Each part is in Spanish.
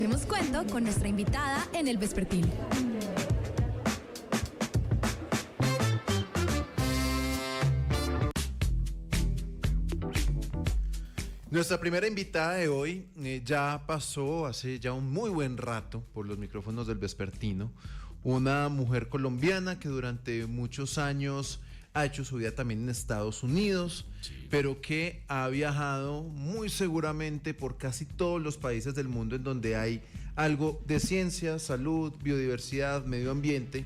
Hemos cuento con nuestra invitada en el Vespertino. Nuestra primera invitada de hoy ya pasó hace ya un muy buen rato por los micrófonos del Vespertino. Una mujer colombiana que durante muchos años ha hecho su vida también en Estados Unidos, sí, pero que ha viajado muy seguramente por casi todos los países del mundo en donde hay algo de ciencia, salud, biodiversidad, medio ambiente.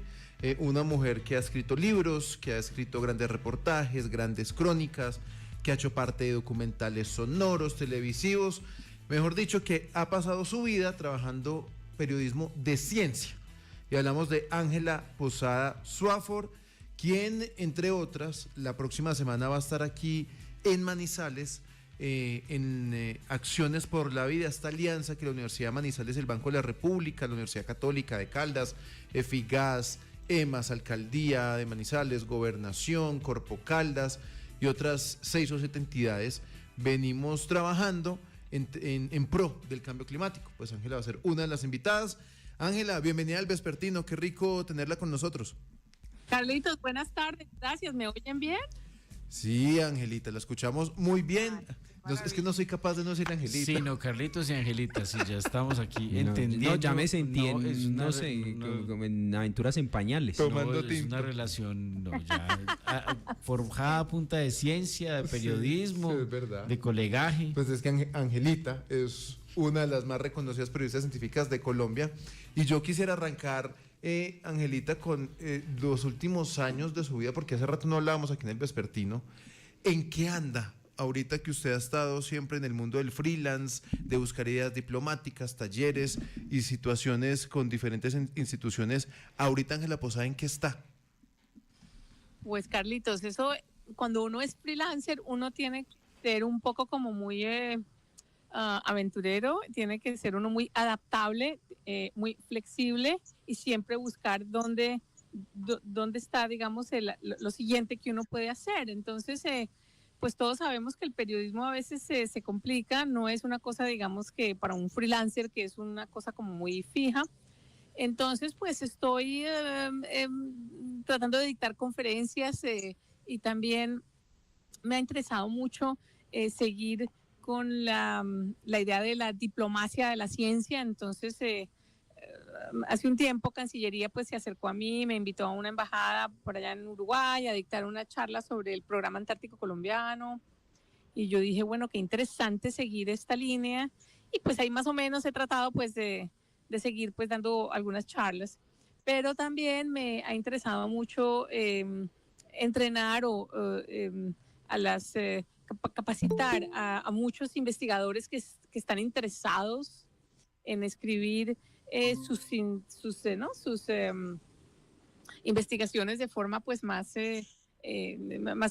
Una mujer que ha escrito libros, que ha escrito grandes reportajes, grandes crónicas, que ha hecho parte de documentales sonoros, televisivos, mejor dicho, que ha pasado su vida trabajando periodismo de ciencia. Y hablamos de Ángela Posada Swafford, quien, entre otras, la próxima semana va a estar aquí en Manizales, en Acciones por la Vida, esta alianza que la Universidad de Manizales, el Banco de la República, la Universidad Católica de Caldas, EFIGAS, EMAS, Alcaldía de Manizales, Gobernación, Corpo Caldas y otras 6 o 7 entidades, venimos trabajando en pro del cambio climático. Pues Ángela va a ser una de las invitadas. Ángela, bienvenida al Vespertino, qué rico tenerla con nosotros. Carlitos, buenas tardes, gracias, ¿me oyen bien? Sí, Angelita, la escuchamos muy bien. Es que no soy capaz de no decir Angelita. Sí, no, Carlitos y Angelita, sí, ya estamos aquí entendiendo. No, ya me sentí como en aventuras en pañales. Tomando tinto. Es una relación ya forjada a punta de ciencia, de periodismo, sí, es verdad, de colegaje. Pues es que Angelita es una de las más reconocidas periodistas científicas de Colombia. Y yo quisiera arrancar, Angelita, con los últimos años de su vida, porque hace rato no hablábamos aquí en el Vespertino. ¿En qué anda ahorita que usted ha estado siempre en el mundo del freelance, de buscar ideas diplomáticas, talleres y situaciones con diferentes instituciones? Ahorita, Ángela Posada, ¿en qué está? Pues, Carlitos, eso, cuando uno es freelancer, uno tiene que ser un poco como muy aventurero, tiene que ser uno muy adaptable, muy flexible y siempre buscar dónde está, digamos, lo siguiente que uno puede hacer. Entonces, pues todos sabemos que el periodismo a veces se complica, no es una cosa, digamos, que para un freelancer, que es una cosa como muy fija. Entonces, pues estoy tratando de dictar conferencias y también me ha interesado mucho seguir con la idea de la diplomacia de la ciencia. Entonces, hace un tiempo Cancillería pues se acercó a mí, me invitó a una embajada por allá en Uruguay a dictar una charla sobre el programa antártico colombiano, y yo dije, bueno, qué interesante seguir esta línea, y pues ahí más o menos he tratado pues de seguir pues dando algunas charlas, pero también me ha interesado mucho entrenar a las capacitar a muchos investigadores que están interesados en escribir sus investigaciones de forma pues más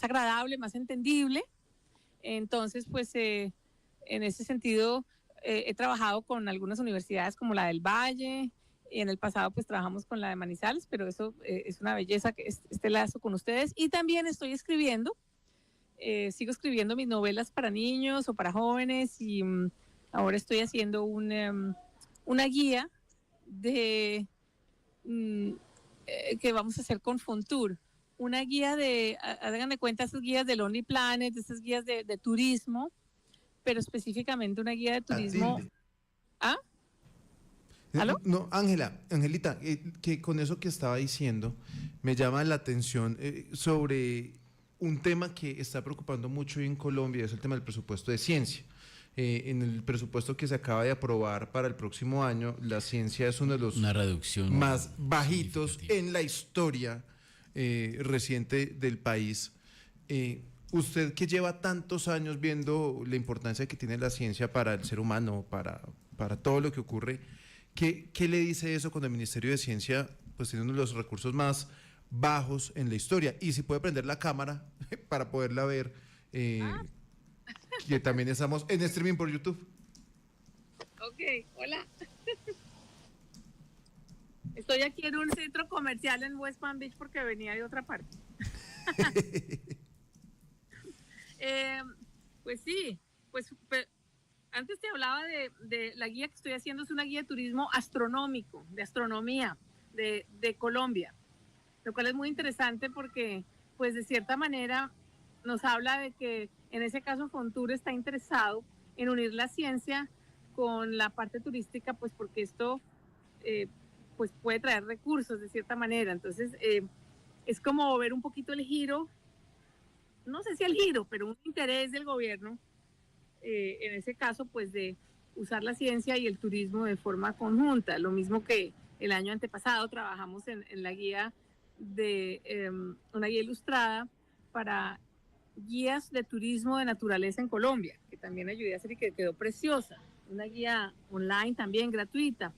agradable, más entendible. Entonces, pues en ese sentido he trabajado con algunas universidades como la del Valle, y en el pasado pues trabajamos con la de Manizales, pero eso es una belleza que este lazo con ustedes. Y también estoy escribiendo, sigo escribiendo mis novelas para niños o para jóvenes, y ahora estoy haciendo una guía que vamos a hacer con Fontour, una guía hagan de cuenta, esas guías de Lonely Planet, esas guías de turismo, pero específicamente una guía de turismo. ¿Ah? ¿Aló? No, Angelita, que con eso que estaba diciendo me llama la atención sobre un tema que está preocupando mucho en Colombia, es el tema del presupuesto de ciencia. En el presupuesto que se acaba de aprobar para el próximo año, la ciencia es uno de los más bajitos en la historia reciente del país. Usted, que lleva tantos años viendo la importancia que tiene la ciencia para el ser humano, para todo lo que ocurre, ¿qué le dice eso cuando el Ministerio de Ciencia pues tiene uno de los recursos más bajos en la historia? Y si puede prender la cámara para poderla ver, que también estamos en streaming por YouTube. Ok, hola. Estoy aquí en un centro comercial en West Palm Beach porque venía de otra parte. Pues sí, pues antes te hablaba de la guía que estoy haciendo, es una guía de turismo astronómico, de astronomía de Colombia, lo cual es muy interesante porque, pues de cierta manera, nos habla de que en ese caso Fontur está interesado en unir la ciencia con la parte turística, pues porque esto pues puede traer recursos de cierta manera. Entonces, es como ver un poquito el giro, no sé si el giro, pero un interés del gobierno, en ese caso, pues de usar la ciencia y el turismo de forma conjunta. Lo mismo que el año antepasado trabajamos en la guía una guía ilustrada para guías de turismo de naturaleza en Colombia, que también ayudé a hacer y que quedó preciosa. Una guía online también gratuita.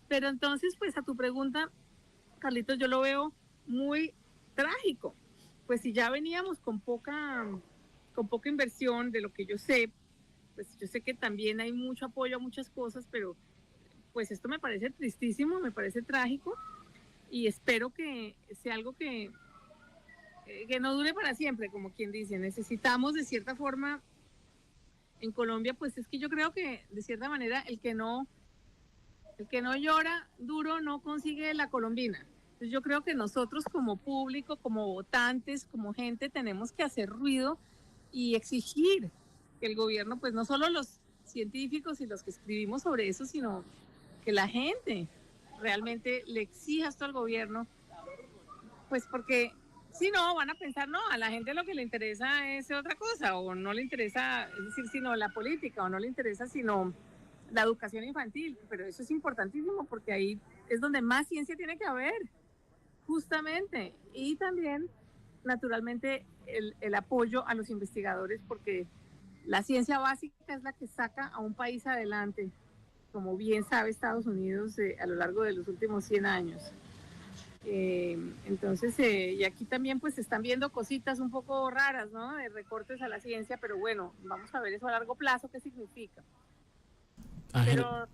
Pero entonces, pues a tu pregunta, Carlitos, yo lo veo muy trágico. Pues si ya veníamos con poca inversión de lo que yo sé, pues yo sé que también hay mucho apoyo a muchas cosas, pero pues esto me parece tristísimo, me parece trágico y espero que sea algo que no dure para siempre, como quien dice. Necesitamos de cierta forma en Colombia, pues es que yo creo que de cierta manera el que no llora duro no consigue la colombina. Entonces yo creo que nosotros como público, como votantes, como gente, tenemos que hacer ruido y exigir que el gobierno, pues no solo los científicos y los que escribimos sobre eso, sino que la gente realmente le exija esto al gobierno, pues porque si no, van a pensar, no, a la gente lo que le interesa es otra cosa, o no le interesa, es decir, sino la política, o no le interesa sino la educación infantil, pero eso es importantísimo porque ahí es donde más ciencia tiene que haber, justamente, y también, naturalmente, el apoyo a los investigadores, porque la ciencia básica es la que saca a un país adelante, como bien sabe Estados Unidos a lo largo de los últimos 100 años. Entonces, y aquí también pues se están viendo cositas un poco raras, ¿no? De recortes a la ciencia, pero bueno, vamos a ver eso a largo plazo, qué significa. Pero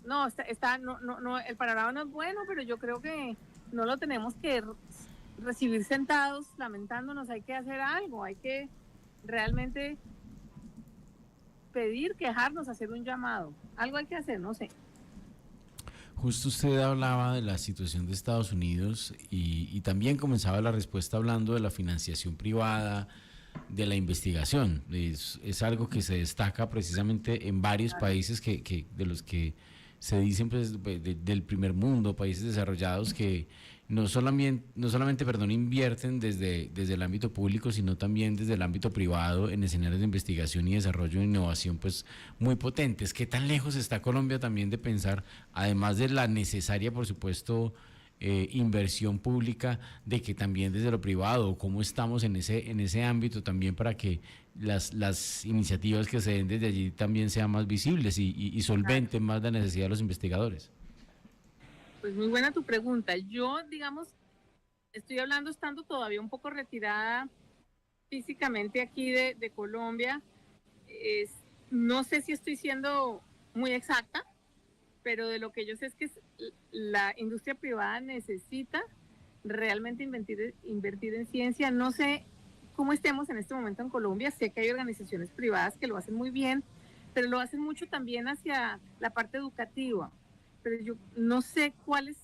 no, el panorama no es bueno, pero yo creo que no lo tenemos que recibir sentados lamentándonos, hay que hacer algo, hay que realmente pedir, quejarnos, hacer un llamado, algo hay que hacer, no sé. Justo usted hablaba de la situación de Estados Unidos y también comenzaba la respuesta hablando de la financiación privada, de la investigación. Es algo que se destaca precisamente en varios países de los que se dicen pues, del primer mundo, países desarrollados que no solamente invierten desde el ámbito público, sino también desde el ámbito privado en escenarios de investigación y desarrollo e innovación pues muy potentes. ¿Qué tan lejos está Colombia también de pensar, además de la necesaria, por supuesto, inversión pública, de que también desde lo privado, cómo estamos en ese ámbito también para que las iniciativas que se den desde allí también sean más visibles y solventen más la necesidad de los investigadores? Pues muy buena tu pregunta. Yo, digamos, estoy hablando estando todavía un poco retirada físicamente aquí de Colombia. No sé si estoy siendo muy exacta, pero de lo que yo sé es que la industria privada necesita realmente invertir en ciencia. No sé cómo estemos en este momento en Colombia, sé que hay organizaciones privadas que lo hacen muy bien, pero lo hacen mucho también hacia la parte educativa, pero yo no sé cuáles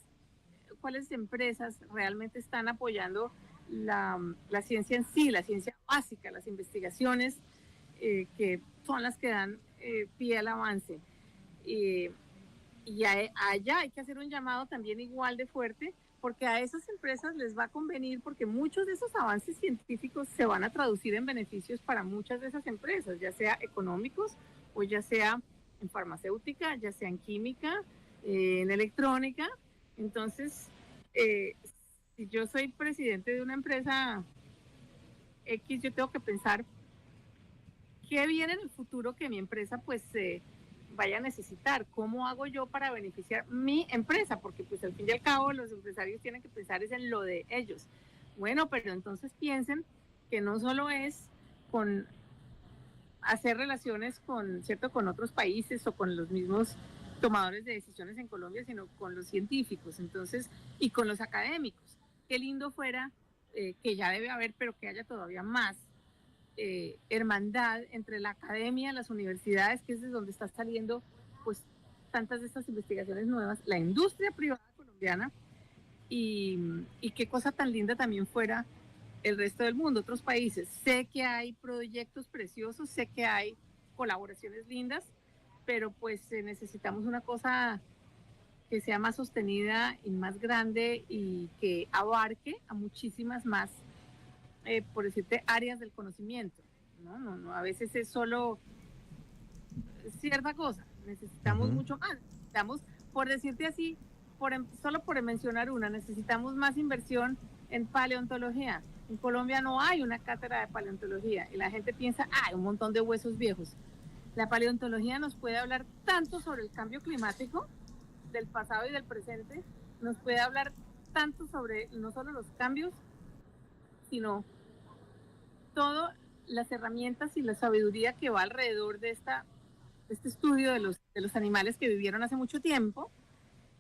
empresas realmente están apoyando la ciencia en sí, la ciencia básica, las investigaciones que son las que dan pie al avance. Y allá hay que hacer un llamado también igual de fuerte, porque a esas empresas les va a convenir, porque muchos de esos avances científicos se van a traducir en beneficios para muchas de esas empresas, ya sea económicos o ya sea en farmacéutica, ya sea en química, en electrónica. Entonces, si yo soy presidente de una empresa X, yo tengo que pensar qué viene en el futuro que mi empresa pues vaya a necesitar, cómo hago yo para beneficiar mi empresa, porque pues al fin y al cabo los empresarios tienen que pensar es en lo de ellos. Bueno, pero entonces piensen que no solo es con hacer relaciones con otros países o con los mismos tomadores de decisiones en Colombia, sino con los científicos, entonces, y con los académicos. Qué lindo fuera, que ya debe haber, pero que haya todavía más hermandad entre la academia, las universidades, que es de donde está saliendo pues tantas de estas investigaciones nuevas, la industria privada colombiana y qué cosa tan linda también fuera el resto del mundo, otros países. Sé que hay proyectos preciosos, sé que hay colaboraciones lindas, pero pues necesitamos una cosa que sea más sostenida y más grande y que abarque a muchísimas más, por decirte, áreas del conocimiento. No, a veces es solo cierta cosa, necesitamos mucho más. Necesitamos, por decirte así, solo por mencionar una, necesitamos más inversión en paleontología. En Colombia no hay una cátedra de paleontología y la gente piensa, hay un montón de huesos viejos. La paleontología nos puede hablar tanto sobre el cambio climático del pasado y del presente, nos puede hablar tanto sobre no solo los cambios, sino todas las herramientas y la sabiduría que va alrededor de este estudio de los animales que vivieron hace mucho tiempo,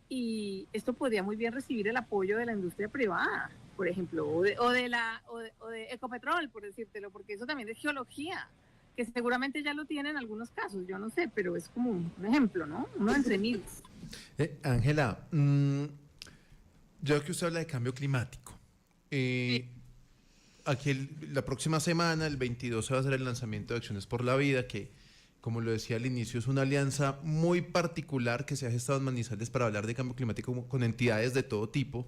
y esto podría muy bien recibir el apoyo de la industria privada, por ejemplo, o de Ecopetrol, por decírtelo, porque eso también es geología, que seguramente ya lo tienen en algunos casos, yo no sé, pero es como un ejemplo, ¿no? Uno entre miles. Ángela, yo que usted habla de cambio climático. Aquí la próxima semana, el 22, se va a hacer el lanzamiento de Acciones por la Vida, que, como lo decía al inicio, es una alianza muy particular que se ha gestado en Manizales para hablar de cambio climático con entidades de todo tipo,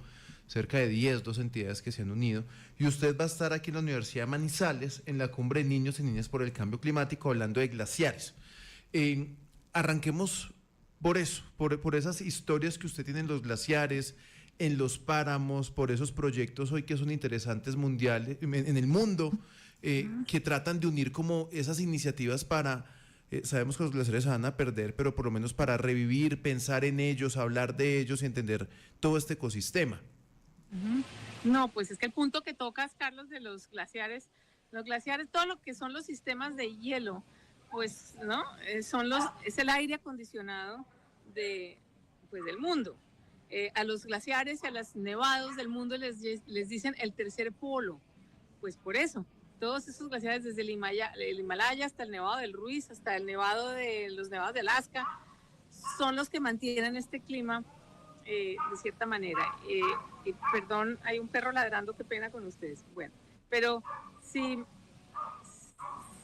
cerca de 12 entidades que se han unido. Y usted va a estar aquí en la Universidad de Manizales, en la Cumbre de Niños y Niñas por el Cambio Climático, hablando de glaciares. Arranquemos por eso, por esas historias que usted tiene en los glaciares, en los páramos, por esos proyectos hoy que son interesantes mundiales, en el mundo, que tratan de unir como esas iniciativas para, sabemos que los glaciares se van a perder, pero por lo menos para revivir, pensar en ellos, hablar de ellos y entender todo este ecosistema. No, pues es que el punto que tocas, Carlos, de los glaciares, todo lo que son los sistemas de hielo, pues, ¿no? Es el aire acondicionado del mundo. A los glaciares y a los nevados del mundo les dicen el tercer polo, pues por eso. Todos esos glaciares, desde el Himalaya hasta el Nevado del Ruiz, hasta el Nevado de los Nevados de Alaska, son los que mantienen este clima de cierta manera. Perdón, hay un perro ladrando, qué pena con ustedes. Bueno, pero si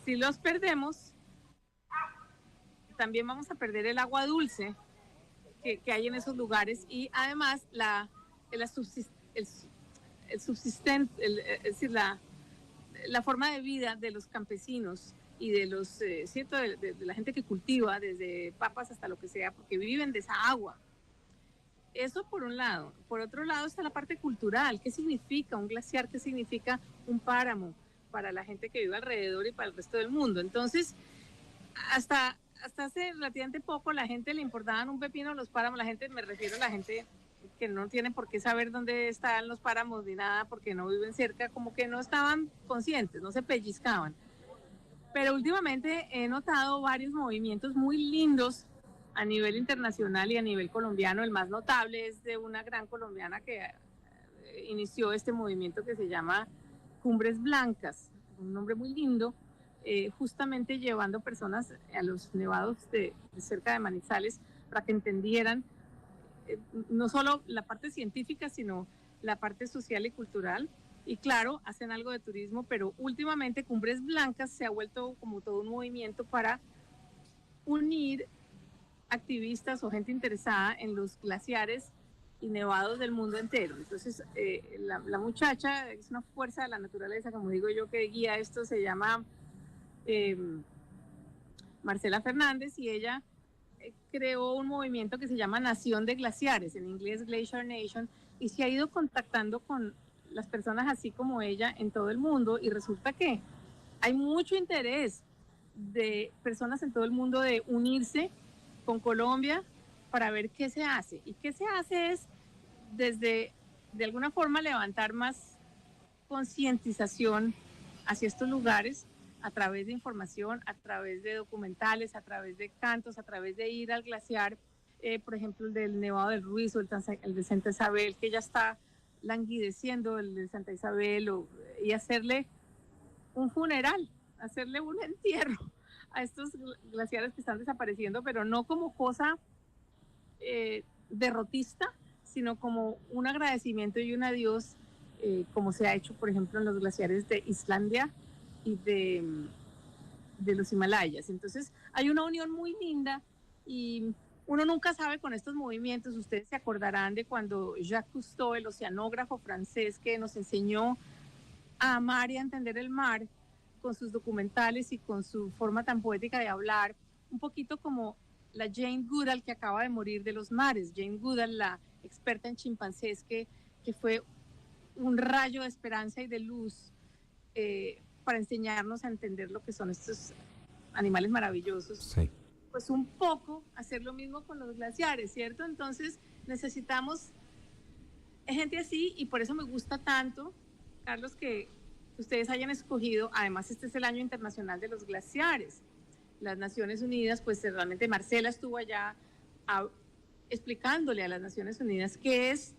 los perdemos, también vamos a perder el agua dulce que hay en esos lugares, y además la forma de vida de los campesinos y de la gente que cultiva, desde papas hasta lo que sea, porque viven de esa agua. Eso por un lado. Por otro lado está la parte cultural. ¿Qué significa un glaciar? ¿Qué significa un páramo para la gente que vive alrededor y para el resto del mundo? Entonces, hasta hace relativamente poco la gente le importaban un pepino los páramos. Me refiero a la gente que no tiene por qué saber dónde están los páramos ni nada porque no viven cerca, como que no estaban conscientes, no se pellizcaban. Pero últimamente he notado varios movimientos muy lindos a nivel internacional y a nivel colombiano. El más notable es de una gran colombiana que inició este movimiento que se llama Cumbres Blancas, un nombre muy lindo, justamente llevando personas a los nevados de cerca de Manizales para que entendieran no solo la parte científica, sino la parte social y cultural. Y claro, hacen algo de turismo, pero últimamente Cumbres Blancas se ha vuelto como todo un movimiento para unir activistas o gente interesada en los glaciares y nevados del mundo entero. Entonces, la muchacha es una fuerza de la naturaleza, como digo yo, que guía esto, se llama Marcela Fernández, y ella creó un movimiento que se llama Nación de Glaciares, en inglés Glacier Nation, y se ha ido contactando con las personas así como ella en todo el mundo, y resulta que hay mucho interés de personas en todo el mundo de unirse con Colombia para ver qué se hace. Y qué se hace es, de alguna forma, levantar más concientización hacia estos lugares a través de información, a través de documentales, a través de cantos, a través de ir al glaciar, por ejemplo, el del Nevado del Ruiz o el de Santa Isabel, que ya está languideciendo, el de Santa Isabel, y hacerle un funeral hacerle un entierro a estos glaciares que están desapareciendo, pero no como cosa derrotista, sino como un agradecimiento y un adiós, como se ha hecho, por ejemplo, en los glaciares de Islandia y de los Himalayas. Entonces, hay una unión muy linda y uno nunca sabe con estos movimientos. Ustedes se acordarán de cuando Jacques Cousteau, el oceanógrafo francés que nos enseñó a amar y a entender el mar con sus documentales y con su forma tan poética de hablar, un poquito como la Jane Goodall que acaba de morir de los mares. Jane Goodall, la experta en chimpancés que fue un rayo de esperanza y de luz para enseñarnos a entender lo que son estos animales maravillosos. Sí. Pues un poco hacer lo mismo con los glaciares, ¿cierto? Entonces necesitamos gente así y por eso me gusta tanto, Carlos, que ustedes hayan escogido, además este es el año internacional de los glaciares. Las Naciones Unidas, pues realmente Marcela estuvo allá explicándole a las Naciones Unidas qué es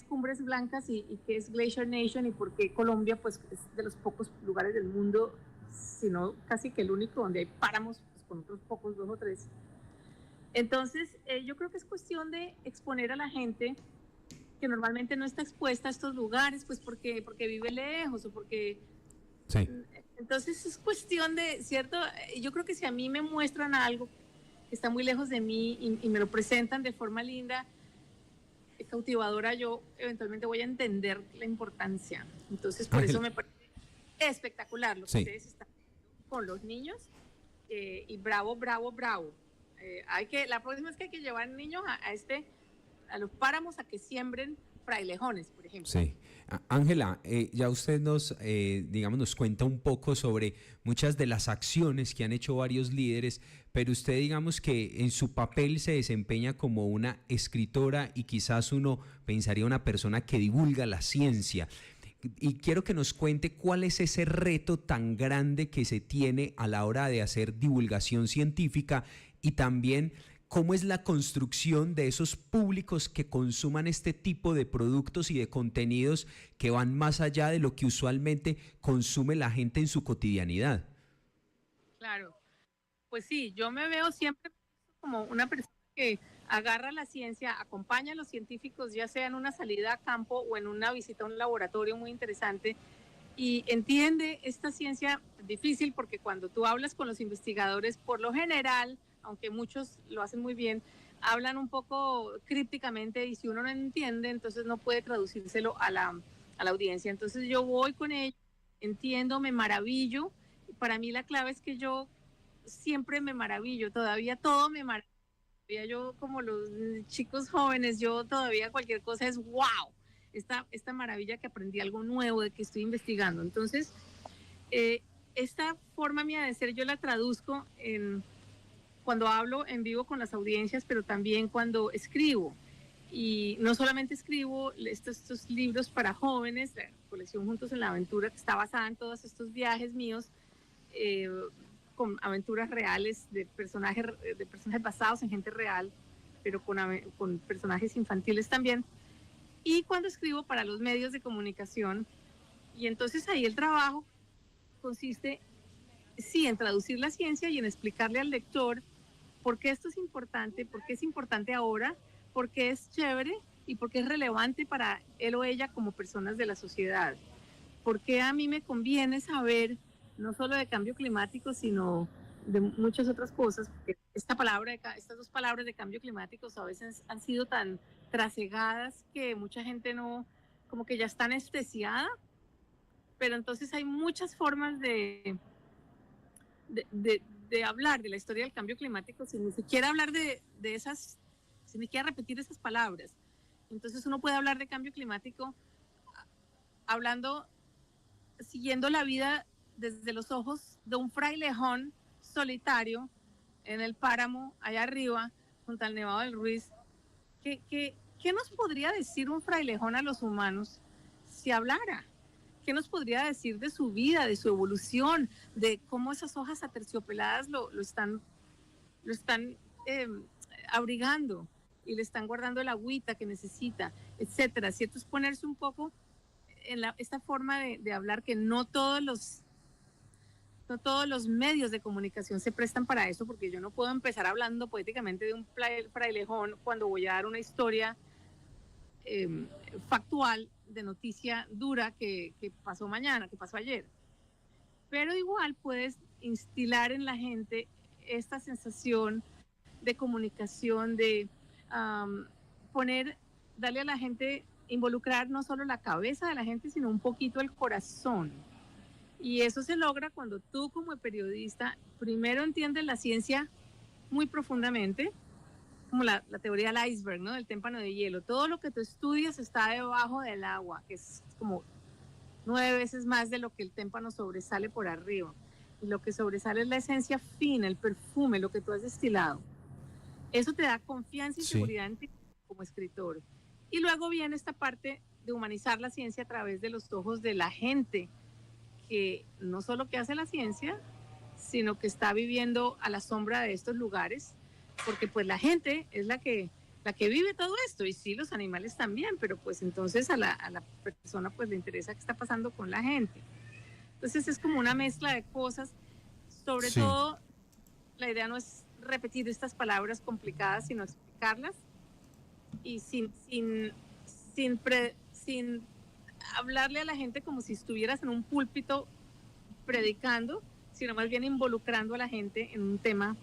Cumbres Blancas y qué es Glacier Nation y por qué Colombia pues es de los pocos lugares del mundo, sino casi que el único donde hay páramos, pues, con otros pocos, 2 o 3. Entonces yo creo que es cuestión de exponer a la gente que normalmente no está expuesta a estos lugares, pues porque vive lejos o porque... Sí. Entonces es cuestión de, ¿cierto? Yo creo que si a mí me muestran algo que está muy lejos de mí y me lo presentan de forma linda, cautivadora, yo eventualmente voy a entender la importancia. Entonces por eso me parece espectacular lo que ustedes están haciendo con los niños y bravo, bravo, bravo. La próxima es que hay que llevar niños a los páramos a que siembren frailejones, por ejemplo. Sí. Ángela, ya usted nos cuenta un poco sobre muchas de las acciones que han hecho varios líderes, pero usted digamos que en su papel se desempeña como una escritora y quizás uno pensaría una persona que divulga la ciencia. Y quiero que nos cuente cuál es ese reto tan grande que se tiene a la hora de hacer divulgación científica y también cómo es la construcción de esos públicos que consuman este tipo de productos y de contenidos que van más allá de lo que usualmente consume la gente en su cotidianidad. Claro, pues sí, yo me veo siempre como una persona que agarra la ciencia, acompaña a los científicos, ya sea en una salida a campo o en una visita a un laboratorio muy interesante, y entiende esta ciencia difícil porque cuando tú hablas con los investigadores, por lo general, aunque muchos lo hacen muy bien, hablan un poco crípticamente y si uno no entiende, entonces no puede traducírselo a la audiencia. Entonces yo voy con ellos, entiendo, me maravillo. Para mí la clave es que yo siempre me maravillo, todavía todo me maravillo. Yo como los chicos jóvenes, yo todavía cualquier cosa es wow, esta maravilla que aprendí algo nuevo, de que estoy investigando. Entonces, esta forma mía de ser yo la traduzco cuando hablo en vivo con las audiencias, pero también cuando escribo. Y no solamente escribo estos libros para jóvenes, la colección Juntos en la Aventura, que está basada en todos estos viajes míos, con aventuras reales de personajes basados en gente real, pero con personajes infantiles también. Y cuando escribo para los medios de comunicación, y entonces ahí el trabajo consiste, sí, en traducir la ciencia y en explicarle al lector por qué esto es importante, por qué es importante ahora, por qué es chévere y por qué es relevante para él o ella como personas de la sociedad. Por qué a mí me conviene saber no solo de cambio climático, sino de muchas otras cosas, porque estas 2 palabras de cambio climático a veces han sido tan trasegadas que mucha gente no, como que ya está anestesiada, pero entonces hay muchas formas de hablar de la historia del cambio climático sin ni siquiera hablar de esas, sin ni siquiera repetir esas palabras. Entonces uno puede hablar de cambio climático siguiendo la vida desde los ojos de un frailejón solitario en el páramo, allá arriba, junto al Nevado del Ruiz. ¿Qué nos podría decir un frailejón a los humanos si hablara? ¿Qué nos podría decir de su vida, de su evolución, de cómo esas hojas aterciopeladas lo están abrigando y le están guardando el agüita que necesita, etcétera? ¿Cierto? Es ponerse un poco en esta forma de hablar que no todas no todos los medios de comunicación se prestan para eso, porque yo no puedo empezar hablando poéticamente de un frailejón cuando voy a dar una historia factual de noticia dura que pasó mañana, que pasó ayer. Pero igual puedes instilar en la gente esta sensación de comunicación, de darle a la gente, involucrar no solo la cabeza de la gente, sino un poquito el corazón. Y eso se logra cuando tú como periodista primero entiendes la ciencia muy profundamente, como la teoría del iceberg, ¿no? Del témpano de hielo. Todo lo que tú estudias está debajo del agua, que es como 9 veces más de lo que el témpano sobresale por arriba. Y lo que sobresale es la esencia fina, el perfume, lo que tú has destilado. Eso te da confianza y seguridad en ti como escritor. Y luego viene esta parte de humanizar la ciencia a través de los ojos de la gente, que no solo que hace la ciencia, sino que está viviendo a la sombra de estos lugares, porque pues la gente es la que vive todo esto, y sí, los animales también, pero pues entonces a la persona pues le interesa qué está pasando con la gente. Entonces es como una mezcla de cosas, sobre todo la idea no es repetir estas palabras complicadas, sino explicarlas, y sin hablarle a la gente como si estuvieras en un púlpito predicando, sino más bien involucrando a la gente en un tema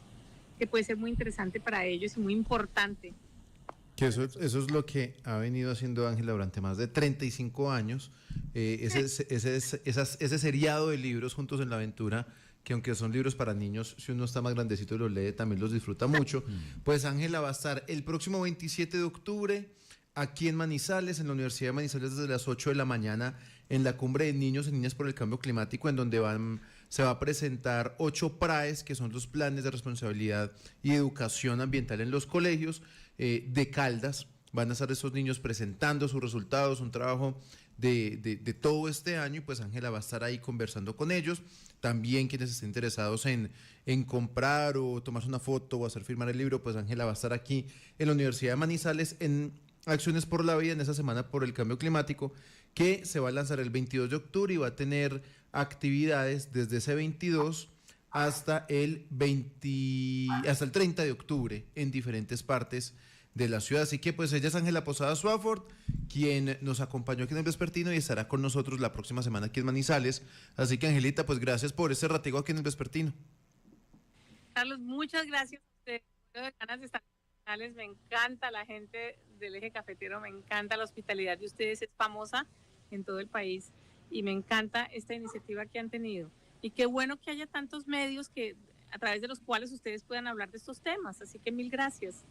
que puede ser muy interesante para ellos y muy importante. Que eso es lo que ha venido haciendo Ángela durante más de 35 años, ese seriado de libros Juntos en la Aventura, que aunque son libros para niños, si uno está más grandecito y los lee, también los disfruta mucho. Pues Ángela va a estar el próximo 27 de octubre aquí en Manizales, en la Universidad de Manizales, desde las 8 de la mañana, en la Cumbre de Niños y Niñas por el Cambio Climático, en donde se va a presentar 8 PRAES, que son los planes de responsabilidad y educación ambiental en los colegios de Caldas. Van a estar esos niños presentando sus resultados, un trabajo de todo este año, y pues Ángela va a estar ahí conversando con ellos. También quienes estén interesados en comprar o tomarse una foto o hacer firmar el libro, pues Ángela va a estar aquí en la Universidad de Manizales en Acciones por la Vida, en esa semana por el cambio climático, que se va a lanzar el 22 de octubre y va a tener actividades desde ese 22 hasta el 30 de octubre en diferentes partes de la ciudad. Así que pues ella es Ángela Posada Swafford, quien nos acompañó aquí en el Vespertino y estará con nosotros la próxima semana aquí en Manizales. Así que Angelita, pues gracias por este ratico aquí en el Vespertino. Carlos, muchas gracias a ustedes. De ganas de estar en Manizales. Me encanta la gente del eje cafetero, me encanta la hospitalidad de ustedes, es famosa en todo el país, y me encanta esta iniciativa que han tenido. Y qué bueno que haya tantos medios a través de los cuales ustedes puedan hablar de estos temas. Así que mil gracias.